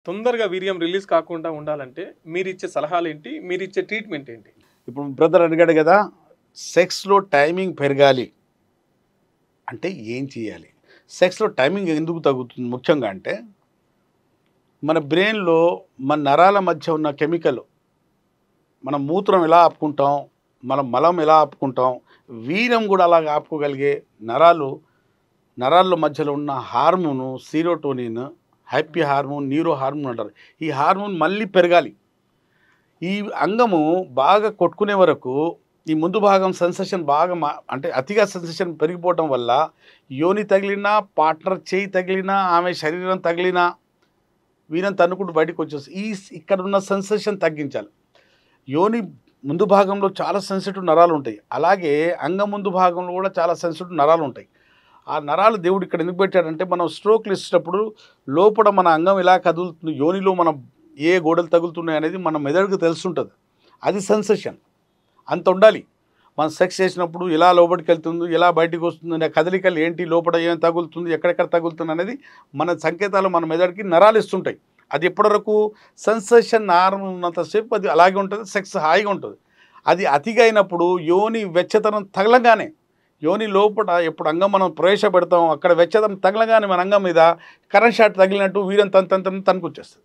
తొందరగా వీర్యం రిలీజ్ కాకుండా ఉండాలంటే మీరిచ్చే సలహాలేంటి? మీరిచ్చే ట్రీట్‌మెంట్ ఏంటి? ఇప్పుడు బ్రదర్ అడిగాడు కదా, సెక్స్‌లో టైమింగ్ పెరగాలి అంటే ఏం చేయాలి? సెక్స్‌లో టైమింగ్ ఎందుకు తగ్గుతుంది ముఖ్యంగా అంటే, మన బ్రెయిన్‌లో మన నరాల మధ్య ఉన్న కెమికల్, మనం మూత్రం ఎలా ఆపుకుంటాం, మనం మలం ఎలా ఆపుకుంటాం, వీర్యం కూడా అలాగ ఆపుకోగలిగే నరాల్లో మధ్యలో ఉన్న hormone serotonin, happy hormone, neuro hormone అంటారు. ఈ హార్మోన్ మళ్ళీ పెరగాలి. ఈ అంగము బాగా కొట్టుకునే వరకు ఈ ముందు భాగం సెన్సేషన్ బాగా అంటే అతిగా సెన్సేషన్ పెరిగిపోవటం వల్ల యోని తగిలినా, పార్ట్నర్ చేయి తగిలినా, ఆమె శరీరం తగిలినా వీరం తన్నుకుంటూ బయటకు వచ్చేసి ఇక్కడ ఉన్న సెన్సేషన్ తగ్గించాలి. యోని ముందు భాగంలో చాలా సెన్సిటివ్ నరాలు ఉంటాయి. అలాగే అంగం ముందు భాగంలో కూడా చాలా సెన్సిటివ్ నరాలు ఉంటాయి. ఆ నరాలు దేవుడు ఇక్కడ ఎందుకు పెట్టాడంటే, మనం స్ట్రోక్లు ఇచ్చేటప్పుడు లోపల మన అంగం ఎలా కదులుతుంది, యోనిలో మనం ఏ గోడలు తగులుతున్నాయి అనేది మన మెదడుకు తెలుస్తుంటుంది. అది సెన్సేషన్ అంత ఉండాలి. మనం సెక్స్ చేసినప్పుడు ఎలా లోపలికి వెళ్తుంది, ఎలా బయటికి వస్తుంది అనే కదలికలు ఏంటి, లోపల ఏం తగులుతుంది, ఎక్కడెక్కడ తగులుతుంది అనేది మన సంకేతాలు మన మెదడుకి నరాలు ఇస్తుంటాయి. అది ఎప్పటివరకు సెన్సేషన్ నార్మల్ ఉన్నంతసేపు అది అలాగే ఉంటుంది, సెక్స్ హాయిగా ఉంటుంది. అది అతిగా అయినప్పుడు యోని వెచ్చతనం తగలగానే, యోని లోపల ఎప్పుడు అంగం మనం ప్రవేశపెడతాం అక్కడ వెచ్చదనం తగలగానే మన అంగం మీద కరెంట్ షాట్ తగిలినట్టు వీరం తనుకొచ్చేస్తుంది.